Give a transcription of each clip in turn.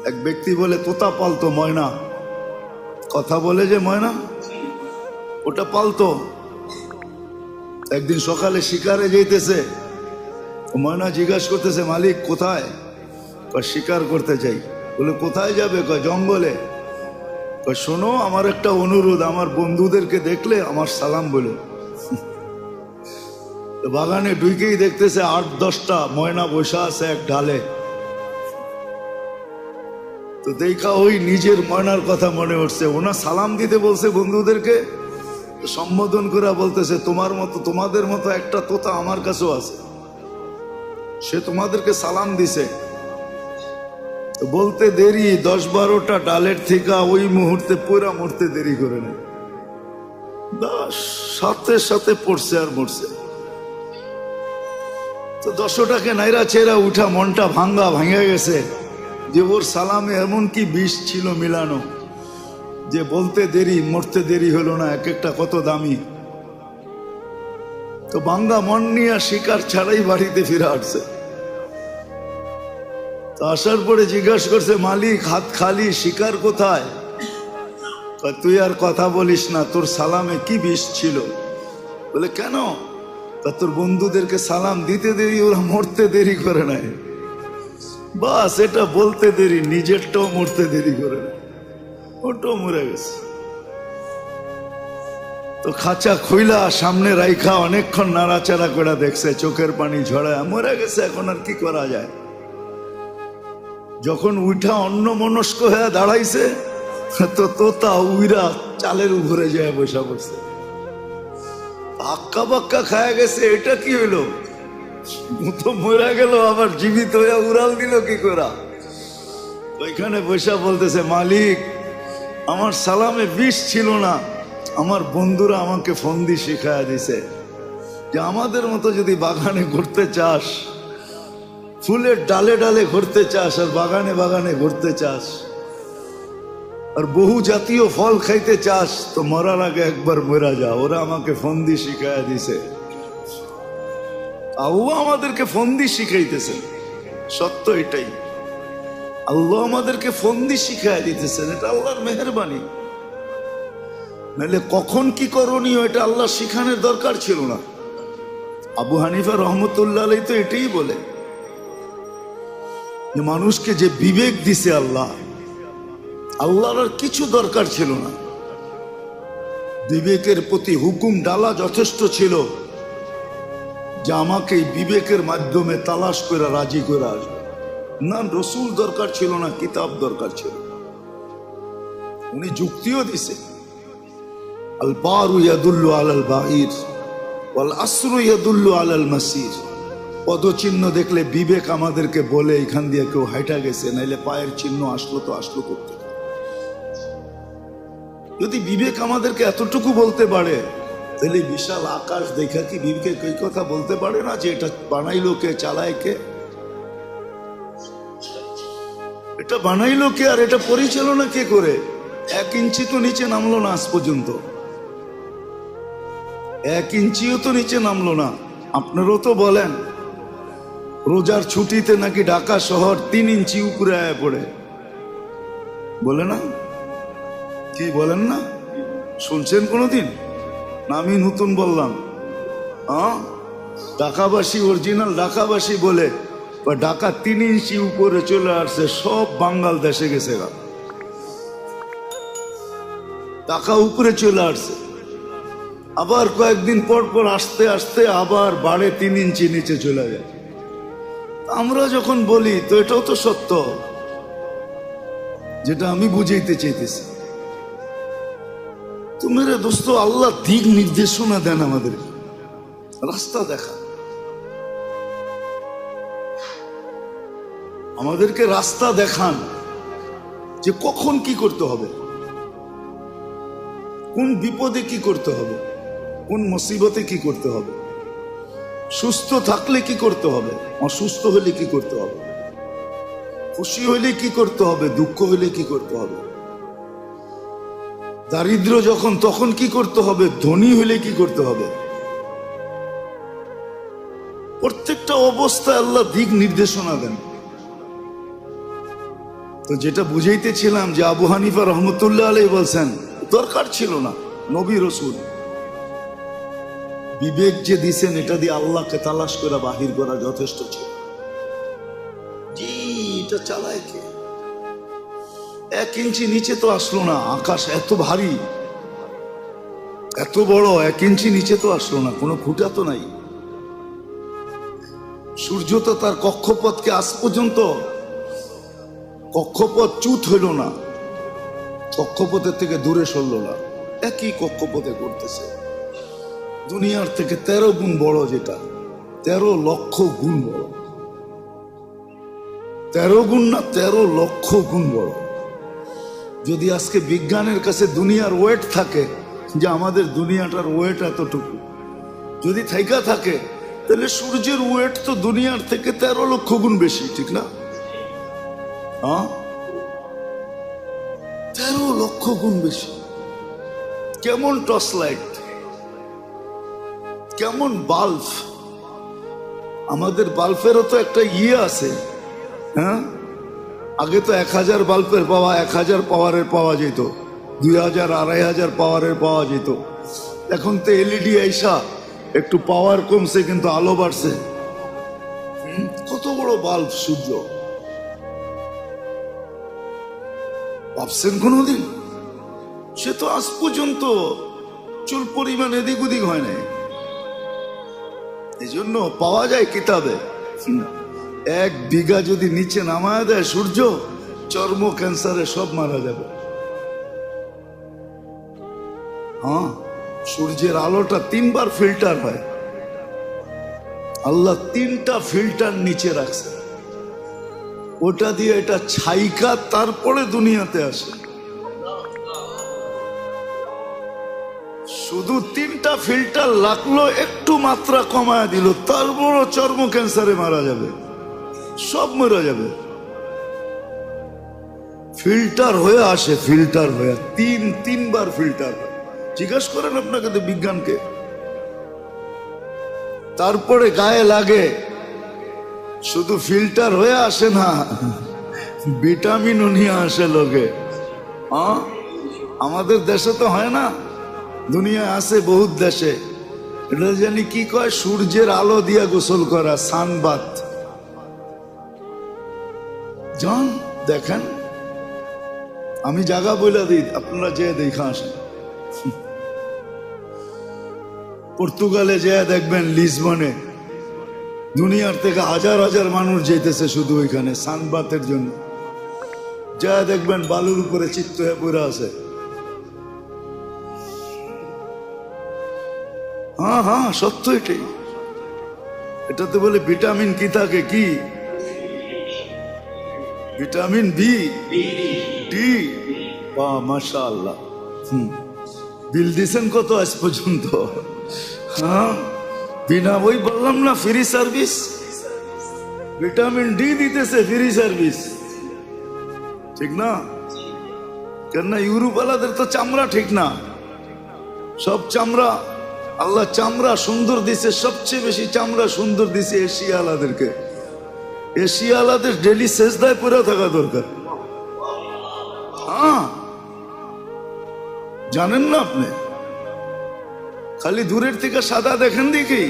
এক ব্যক্তি বলে তোতা পালতো ময়না, কথা বলে যে ময়না, ওটা পালতো। একদিন সকালে শিকারে যেতেছে, ময়না জিজ্ঞাসা করতেছে মালিক কোথায়? শিকার করতে চাই। বলে কোথায় যাবে? জঙ্গলে। শোনো আমার একটা অনুরোধ, আমার বন্ধুদেরকে দেখলে আমার সালাম বলো। বাগানে ঢুকেই দেখতেছে 8-10টা ময়না বসা আছে এক ঢালে। তো দেখা ওই নিজের ময়নার কথা মনে উঠছে, ওনা সালাম দিতে বলছে বন্ধুদেরকে, সম্বোধন করে বলতেছে তোমার মতো, তোমাদের মতো একটা তোতা আমার কাছেও আছে, সে তোমাদেরকে সালাম দিছে। বলতে দেরি 10-12টা ডালের থেকে ওই মুহূর্তে পুরা মরতে দেরি করে নেয়, সাথে সাথে পড়ছে আর মরছে। তো 10টাকে নাইরা চেরা উঠা, মনটা ভাঙা গেছে যে ওর সালামে এমন কি বিষ ছিল মিলানো যে বলতে দেরি মরতে দেরি হলো না, এক একটা কত দামি। তো ভাঙ্গা মন নিয়ে শিকার ছাড়াই বাড়িতে ফিরে আসছে। তো আসার পরে জিজ্ঞাসা করছে মালিক হাত খালি, শিকার কোথায়? তুই আর কথা বলিস না, তোর সালামে কি বিষ ছিল? বলে কেন? তা তোর বন্ধুদেরকে সালাম দিতে দেরি, ওরা মরতে দেরি করে নাই, বাস এটা বলতে দেরি, নিজেরটাও মরতে দেরি করে নাই, ওটাও মরে গেছে। তো খাঁচা খুইলা সামনে রাইখা অনেকক্ষণ নাড়াচাড়া করে দেখছে, চোখের পানি ঝরায়, মরে গেছে, এখন আর কি করা যায়। যখন উঠা অন্য মনস্ক হয়ে দাঁড়াইছে, তো তোতা উইরা চালের উপরে যায় বসা পড়ছে, আক্কা বাক্কা খায়া গেছে। এটা কি হইলো? তো মরে গেল, আবার জীবিত হয়ে উড়াল দিল কি করা? ওইখানে বসা বলতেছে মালিক আমার সালামে বিষ ছিল না, আমার বন্ধুরা আমাকে ফন্দি শিখায়া দিছে যে আমাদের মতো যদি বাগানে ঘুরতে চাস, ফুলের ডালে ডালে ঘুরতে চাস, আর বাগানে বাগানে ঘুরতে চাস, আর বহু জাতীয় ফল খাইতে চাস, তো মরার আগে একবার মরা যা। ওরা আমাকে ফন্দি শিখায়া দিছে, আল্লাহ আমাদেরকে ফন্দি শিখাইতেছে। সত্য এটাই, আল্লাহ আমাদেরকে ফন্দি শিখাইয়া দিতেছেন, এটা আল্লাহর মেহেরবানি। নাহলে কখন কি করণীয় এটা আল্লাহ শিখানোর দরকার ছিল না। আবু হানিফা রহমতুল্লাহ আলাইহি তো এটাই বলে যে মানুষকে যে বিবেক দিছে আল্লাহ, আল্লাহর আর কিছু দরকার ছিল না। বিবেকের প্রতি হুকুম ডালা যথেষ্ট ছিল যে আমাকে এই বিবেকের মাধ্যমে তালাশ করে রাজি করে আসবে। না রসুল দরকার ছিল না, কিতাব দরকার ছিল। উনি যুক্তিও দিছে, আল বারু ইয়াদুল্লু আলাল বাহির ওয়াল আসরু ইয়াদুল্লু আলাল মাসির। পদচিহ্ন দেখলে বিবেক আমাদেরকে বলে এখান দিয়ে কেউ হাইটা গেছে, নাইলে পায়ের চিহ্ন আসলো তো আসলো করতে। যদি বিবেক আমাদেরকে এতটুকু বলতে পারে, তাহলে বিশাল আকাশ দেখা কি বিবেকে এই কথা বলতে পারে না যে এটা বানাইলো কে, চালায় কে? এটা বানাইলো কে আর এটা পরিচালনা কে করে? 1 ইঞ্চি তো নিচে নামলো না আজ পর্যন্ত, 1 ইঞ্চিও তো নিচে নামলো না। আপনারও তো বলেন রোজার ছুটিতে নাকি ঢাকা শহর 3 ইঞ্চি উপরে আয়া পড়ে, বলে না? কি বলেন না? শুনছেন কোনোদিন? না আমি নতুন বললাম? ঢাকাবাসী, অরিজিনাল ঢাকাবাসী বলে ঢাকা 3 ইঞ্চি উপরে চলে আসছে, সব বাঙ্গাল দেশে গেছে, ঢাকা উপরে চলে আসছে। আবার কয়েকদিন পর পর আস্তে আস্তে আবার বাড়ে 3 ইঞ্চি নিচে চলে যায়। আমরা যখন বলি তো এটাও তো সত্য, যেটা আমি বুঝাইতে চাইতেছি। তো মেরে দোস্ত, আল্লাহ দিক নির্দেশনা দেন, আমাদের রাস্তা দেখা, আমাদেরকে রাস্তা দেখান যে কখন কি করতে হবে, কোন বিপদে কি করতে হবে, কোন মুসিবতে কি করতে হবে, সুস্থ থাকলে কি করতে হবে, অসুস্থ হলে কি করতে হবে, খুশি হইলে কি করতে হবে, দুঃখ হইলে কি করতে হবে, দারিদ্র যখন তখন কি করতে হবে, ধনী হইলে কি করতে হবে। প্রত্যেকটা অবস্থায় আল্লাহ দিক নির্দেশনা দেন। তো যেটা বুঝাইতেছিলাম যে আবু হানিফা রহমতুল্লাহ আলাইহি বলছেন দরকার ছিল না, নবী রসুল বিবেক যে দিছেন এটা দিয়ে আল্লাহকে তালাশ করে বাহির করা যথেষ্ট ছিল। জি, এটা চালায় কে? 1 ইঞ্চি নিচে তো আসলো না, আকাশ এত ভারী এত বড়, 1 ইঞ্চি নিচে তো আসলো না, কোনো খুঁটা তো নাই। সূর্য তো তার কক্ষপথকে আজ পর্যন্ত কক্ষপথ চ্যুত হইল না, কক্ষপথের থেকে দূরে সরল না, একই কক্ষপথে করতেছে। দুনিয়ার থেকে 13 গুণ বড়, যেটা 13 লক্ষ গুণ বড়, 13 গুণ না 13 লক্ষ গুণ বড়। যদি আজকে বিজ্ঞানের কাছে দুনিয়ার ওয়েট থাকে যে আমাদের দুনিয়াটার ওয়েট এতটুকু, যদি থাইকা থাকে তাহলে সূর্যের ওয়েট তো দুনিয়ার থেকে 13 লক্ষ গুণ বেশি, ঠিক না? 13 লক্ষ গুণ বেশি। কেমন টর্চ লাইট, কেমন বাল্ব! আমাদের বাল্বেরও তো একটা আছে, হ্যাঁ? আগে তো 1000 বাল্বের পাওয়া 1000 পাওয়ারের পাওয়া যেত, 2000 2500 পাওয়ারের পাওয়া যেত। এখন তো এলইডি আইসা একটু পাওয়ার কমছে কিন্তু আলো বাড়ছে। কত বড় বাল্ব সূর্য, ভাবছেন কোনদিন? সে তো আজ পর্যন্ত চুল পরিমাণ এদিক ওদিক হয় নাই। এই জন্য পাওয়া যায় কিতাবে 1 বিঘা যদি নিচে নামায় দেয় সূর্য, চর্ম ক্যান্সারে সব মারা যাবে। হ্যাঁ, সূর্যের আলোটা 3 বার ফিল্টার হয়, আল্লাহ 3টা ফিল্টার নিচে রাখছে, ওটা দিয়ে এটা ছাইকা তারপরে দুনিয়াতে আসে। শুধু 3টা ফিল্টার লাগলো, একটু মাত্রা কমায় দিল, তারপর চর্ম ক্যান্সারে মারা যাবে, সব মরে যাবে। ফিল্টার হয়ে আসে, ফিল্টার হয়ে 3 বার ফিল্টার। জিজ্ঞাসা করেন আপনাকে তো বিজ্ঞানকে। তারপরে গায়ে লাগে, শুধু ফিল্টার হয়ে আসে না, ভিটামিনও নিয়ে আসে লোকে। আমাদের দেশে তো হয় না, দুনিয়ায় আছে বহুত দেশে। এটা জানি কি কয়, সূর্যের আলো দিয়া গোসল করা, সানবাত। যান দেখেন, আমি জায়গা বইলা দিই, আপনারা যে দেখা আসেন। পর্তুগালে যে দেখবেন, লিসবনে দুনিয়ার থেকে হাজার হাজার মানুষ যেতেছে শুধু ওইখানে সানবাতের জন্য। যা দেখবেন বালুর উপরে চিত্ত হয়ে পড়ে আছে। হ্যাঁ হ্যাঁ, সত্য এটাই। এটাতে বলে ভিটামিন কি থাকে, কি ভিটামিন বি ডি। বাহ, মাশাআল্লাহ। বিল দিছেন কত আজ পর্যন্ত? হ্যাঁ, বিনা বই বললাম না, ফ্রি সার্ভিস। ভিটামিন ডি দিতেছে, ফ্রি সার্ভিস, ঠিক না? কেননা ইউরোপ ওয়ালাদের তো চামড়া ঠিক না, সব চামড়া আল্লাহ চামড়া সুন্দর দিছে, সবচেয়ে বেশি চামড়া সুন্দর দিছে এশিয়া আলাদেরকে। এশিয়া আলাদের ডেলি সেজদায় পড়ে থাকা দরকার। হ্যাঁ, জানেন না আপনি? খালি দূরের থেকে সাদা দেখেন দেখি,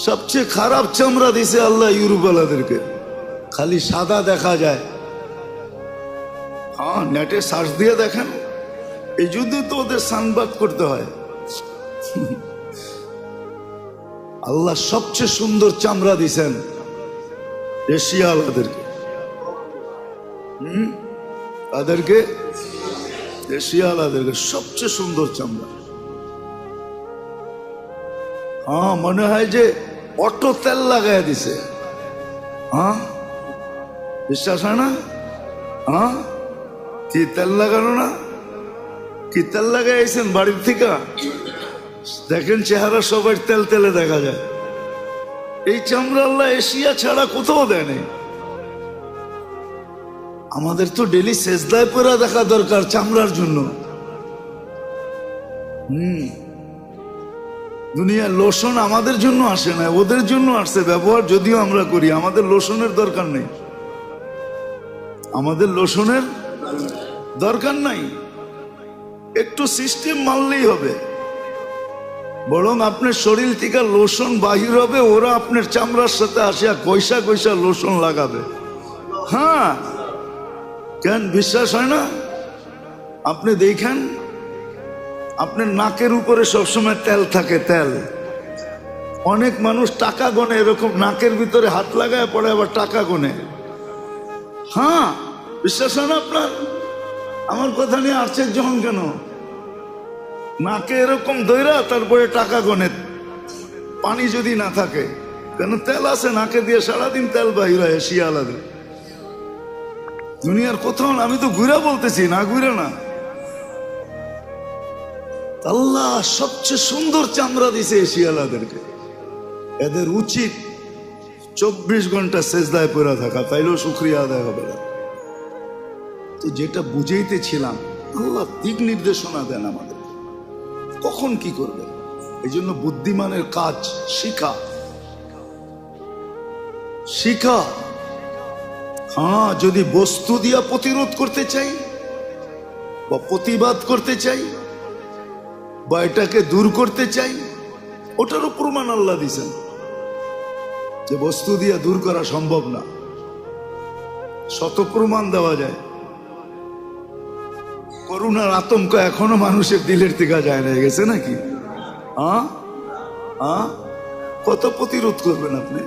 সবচেয়ে খারাপ চামড়া দিছে আল্লাহ ইউরোপ ওয়ালাদেরকে, খালি সাদা দেখা যায়। হ্যাঁ, নেটে সার্চ দিয়ে দেখেন। এই জন্য তো ওদের সানবাদ করতে হয়। আল্লাহ সবচেয়ে সুন্দর চামড়া দিছেন এশিয়া আলাদেরকে। তাদেরকে এশিয়া আলাদেরকে সবচেয়ে সুন্দর চামড়া। হ্যাঁ, মনে হয় যে অটো তেল লাগাই দিছে। হ্যাঁ, বিশ্বাস হয় না? হ্যাঁ, কি তেল লাগানো না? কি তেল লাগাইছেন বাড়ির থেকে? দেখেন চেহারা সবার তেল তেলে দেখা যায়। এই চামড়া আল্লাহ এশিয়া ছাড়া কোথাও দেয় নাই। আমাদের তো ডেলি সেজদায় পড়া দেখা দরকার চামড়ার জন্য। দুনিয়ার লোশন আমাদের জন্য আসে না, ওদের জন্য আসছে। ব্যবহার যদিও আমরা করি, আমাদের লোশনের দরকার নেই, আমাদের লোশনের দরকার নাই। একটু সিস্টেম মানলেই হবে। বরং আপনার শরীর থেকে লোশন বাহির হবে, ওরা আপনার চামড়ার সাথে আসিয়া কয়সা কয়সা লোশন লাগাবে। হ্যাঁ, কেন বিশ্বাস হয় না? আপনি দেখেন, আপনার নাকের উপরে সবসময় তেল থাকে, তেল। অনেক মানুষ টাকা গনে, এরকম নাকের ভিতরে হাত লাগায় পড়ে আবার টাকা গনে। হ্যাঁ, বিশ্বাস হয় না আপনার? আমার কথা নিয়ে আশ্চর্য হন কেন? নাকে এরকম দইরা তারপরে টাকা গনে, পানি যদি না থাকে, কেন তেল আছে নাকে দিয়ে, সারাদিন তেল বাহির হয় শিয়ালাদের। দুনিয়ার কোথাও, আমি তো ঘুরা বলতেছি না, ঘুরে না। আল্লাহ সবচেয়ে সুন্দর চামড়া দিছে শিয়ালাদেরকে। এদের উচিত 24 ঘন্টা সেজদায় পড়ে থাকা, তাইলেও শুকরিয়া আদায় হবে না। তো যেটা বুঝাইতেছিলাম, আল্লাহ দিক নির্দেশনা দেন আমাদের কখন কি করবে। এই জন্য বুদ্ধিমানের কাজ শিখা, শিখা। হ্যাঁ, যদি বস্তু দিয়া প্রতিরোধ করতে চাই বা প্রতিবাদ করতে চাই বা এটাকে দূর করতে চাই, ওটারও প্রমাণ আল্লাহ দিছেন যে বস্তু দিয়ে দূর করা সম্ভব না। শত প্রমাণ দেওয়া যায়। করুণার আতঙ্ক এখনো মানুষের দিলের থেকে যায় না, গেছে নাকি? কত প্রতিরোধ করবেন আপনি?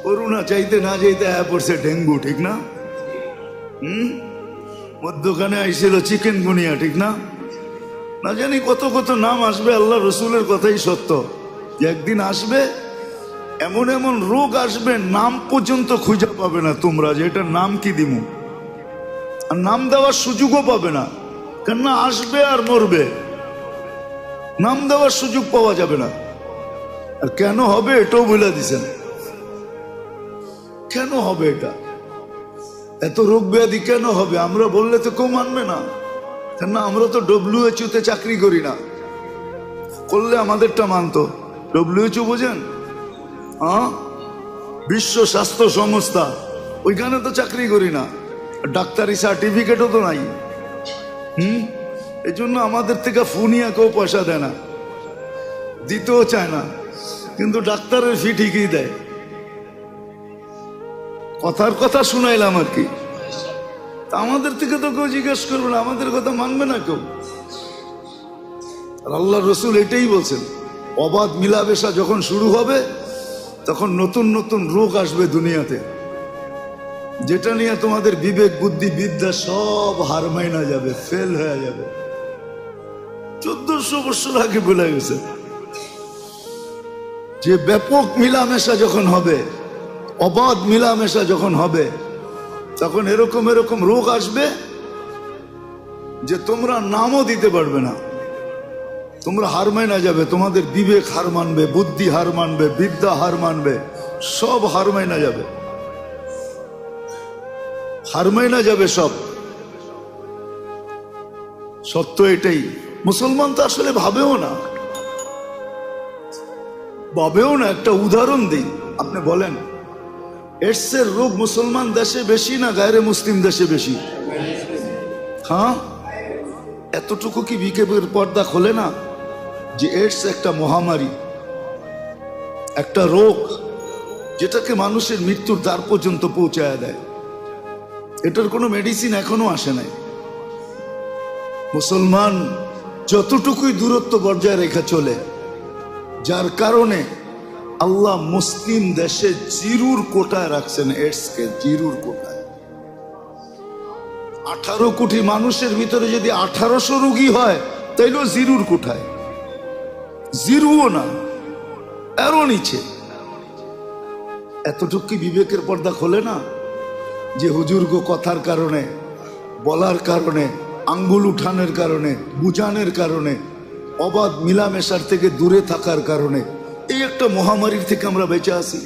করুণা চাইতে না চাইতে আয়া পড়ছে ডেঙ্গু, ঠিক না? মধ্যখানে আইছিল চিকেন গুনিয়া, ঠিক না? না জানি কত কত নাম আসবে। আল্লাহ রসুলের কথাই সত্য যে একদিন আসবে, এমন এমন রোগ আসবে, নাম পর্যন্ত খুঁজে পাবে না তোমরা, যে এটার নাম কি দিমু। আর নাম দেওয়ার সুযোগও পাবে না, কেননা আসবে আর মরবে, নাম দেওয়ার সুযোগ পাওয়া যাবে না। আর কেন হবে এটাও বলে দিছেন। কেন হবে এটা? এত রোগ ব্যাধি কেন হবে? আমরা বললে তো কেউ মানবে না, কেননা আমরা তো WHO তে চাকরি করি না। করলে আমাদেরটা মানতো। WHO বোঝেন? বিশ্ব স্বাস্থ্য সংস্থা, ওইখানে তো চাকরি করি না, ডাক্তারি সার্টিফিকেটও তো নাই। এই জন্য আমাদের থেকে ফুনিয়া কেউ পয়সা দেয় না, দিতেও চায় না, কিন্তু ডাক্তারের ফি ঠিকই দেয়। কথার কথা শুনাইলাম আর কি। তা আমাদের থেকে তো কেউ জিজ্ঞেস করবে না, আমাদের কথা মানবে না কেউ। আর আল্লাহ রসুল এটাই বলছেন, অবাধ মিলামেশা যখন শুরু হবে তখন নতুন নতুন রোগ আসবে দুনিয়াতে, যেটা নিয়ে তোমাদের বিবেক বুদ্ধি বিদ্যা সব হার মাইনা যাবে, ফেল হয়ে যাবে। 1400 বছর আগে বলে গেছে যে ব্যাপক মিলামেশা যখন হবে, অবাধ মিলামেশা যখন হবে, তখন এরকম এরকম রোগ আসবে যে তোমরা নামও দিতে পারবে না। তোমরা হার মাইনা যাবে, তোমাদের বিবেক হার মানবে, বুদ্ধি হার মানবে, বিদ্যা হার মানবে, সব হার মাইনা যাবে, হার মাইনা যাবে সব। সত্য এটাই। মুসলমান তো আসলে ভাবেও না, ভাবেও না। একটা উদাহরণ দিই, আপনি বলেন এডসের রোগ মুসলমান দেশে বেশি না গায়রে মুসলিম দেশে বেশি? হ্যাঁ, এতটুকু কি বিকেবের পর্দা খোলে না যে এডস একটা মহামারী, একটা রোগ যেটাকে মানুষের মৃত্যুর দ্বার পর্যন্ত পৌঁছায় দেয়। এটার কোনো মেডিসিন এখনো আসে নাই। মুসলমান যতটুকুই দূরত্ব বজায় রেখে চলে, যার কারণে আল্লাহ মুসলিম দেশে জিরুর কোটায় রাখছেন এডসকে, জিরুর কোটায়। 18 কোটি মানুষের ভিতরে যদি 1800 রোগী হয়, তাইলেও জিরুর কোটায়, জিরুও না, এরও নিচে। এতটুকু বিবেকের পর্দা খোলে না যে হুজুরগো কথার কারণে, বলার কারণে, আঙ্গুল উঠানোর কারণে, বুঝানোর কারণে, অবাধ মিলামেশার থেকে দূরে থাকার কারণে এই একটা মহামারীর থেকে আমরা বেঁচে আছি।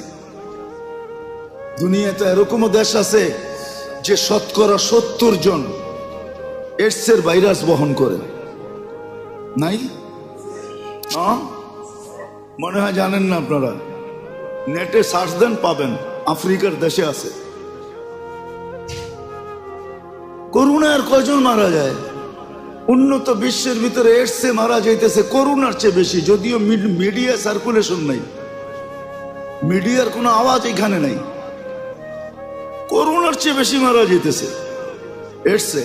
দুনিয়াতে এরকমও দেশ আছে যে 70% জন এডসের ভাইরাস বহন করে, নাই? মনে হয় জানেন না আপনারা, নেটে সার্চ দেন পাবেন, আফ্রিকার দেশে আছে। করোনার কয়জন মারা যায়? উন্নত বিশ্বের ভিতরে এডসে মারা যাইতেছে করোনার চেয়ে বেশি, যদিও মিডিয়া সার্কুলেশন নাই, মিডিয়ার কোনো আওয়াজ এখানে নাই। করোনার চেয়ে বেশি মারা যাইতেছে এডসে,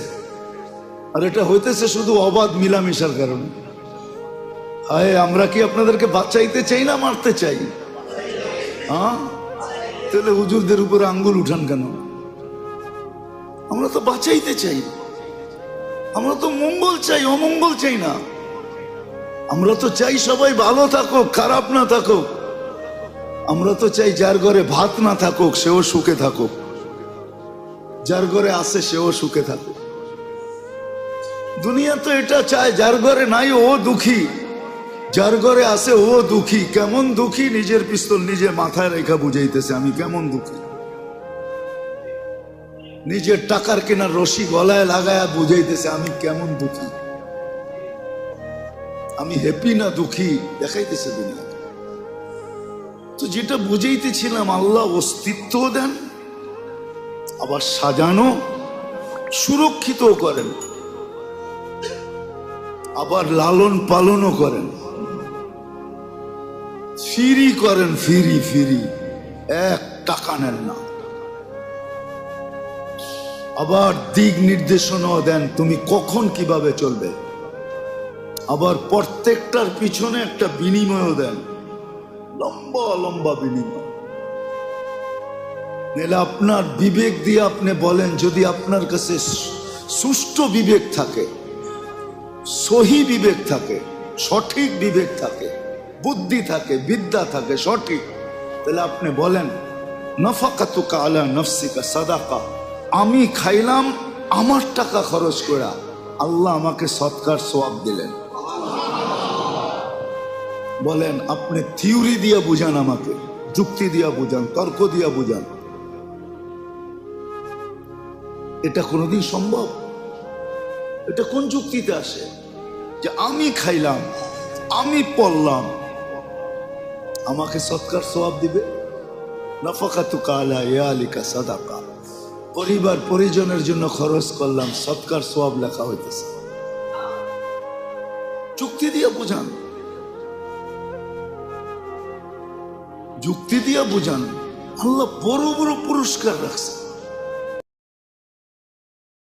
আর এটা হইতেছে শুধু অবাধ মিলামিশার কারণে। আয়, আমরা কি আপনাদেরকে বাঁচাইতে চাই না মারতে চাই? হ্যাঁ, তাহলে হুজুরদের উপরে আঙ্গুল উঠান কেন? আমরা তো বাঁচাইতে চাই, আমরা তো মঙ্গল চাই, অমঙ্গল চাই না। আমরা তো চাই সবাই ভালো থাকুক, খারাপ না থাকুক। আমরা তো চাই যার ঘরে ভাত না থাকুক সেও সুখে থাকুক, যার ঘরে আছে সেও সুখে থাকুক। দুনিয়া তো এটা চায়, যার ঘরে নাই ও দুঃখী, যার ঘরে আছে ও দুঃখী। কেমন দুঃখী? নিজের পিস্তল নিজে মাথায় রেখা বুঝাইতেছে আমি কেমন দুঃখী। নিজের টাকার কেনার রশি গলায় লাগায়া বুঝাইতেছে আমি কেমন দুঃখী। আমি হ্যাপি না দুঃখী দেখাইতেছে দুনিয়া। তো যেটা বুঝাইতেছিলাম, আল্লাহ অস্তিত্ব দেন, আবার সাজানো সুরক্ষিত করেন, আবার লালন পালনও করেন, ফিরি করেন, ফিরি ফিরি, এক টাকা নেন না। আবার দিক নির্দেশনাও দেন, তুমি কখন কিভাবে চলবে। আবার প্রত্যেকটার পিছনে একটা বিনিময়ও দেন, লম্বা লম্বা বিনিময়। নাহলে আপনার বিবেক দিয়ে আপনি বলেন, যদি আপনার কাছে সুষ্ঠু বিবেক থাকে, সহি বিবেক থাকে, সঠিক বিবেক থাকে, বুদ্ধি থাকে, বিদ্যা থাকে সঠিক, তাহলে আপনি বলেন নাফাকাতুকা আলা নাফসিকা সাদাকা, আমি খাইলাম আমার টাকা খরচ করা, আল্লাহ আমাকে সৎকার সওয়াব দিলেন। বলেন, আপনি থিওরি দিয়া বুঝান, আমাকে যুক্তি দিয়া বুঝান, তর্ক দিয়া বুঝান, এটা কোনোদিন সম্ভব? এটা কোন যুক্তিতে আসে যে আমি খাইলাম, আমি পড়লাম, আমাকে সৎকার সওয়াব দিবে? নাফাকাতুকা আলা ইয়ালিকা সাদাকা, পরিবার পরিজনের জন্য খরচ করলাম, সৎকার সওয়াব লেখা হইতেছে। যুক্তি দিয়ে বুঝান, যুক্তি দিয়ে বুঝান। আল্লাহ বড় বড় পুরস্কার রাখছে।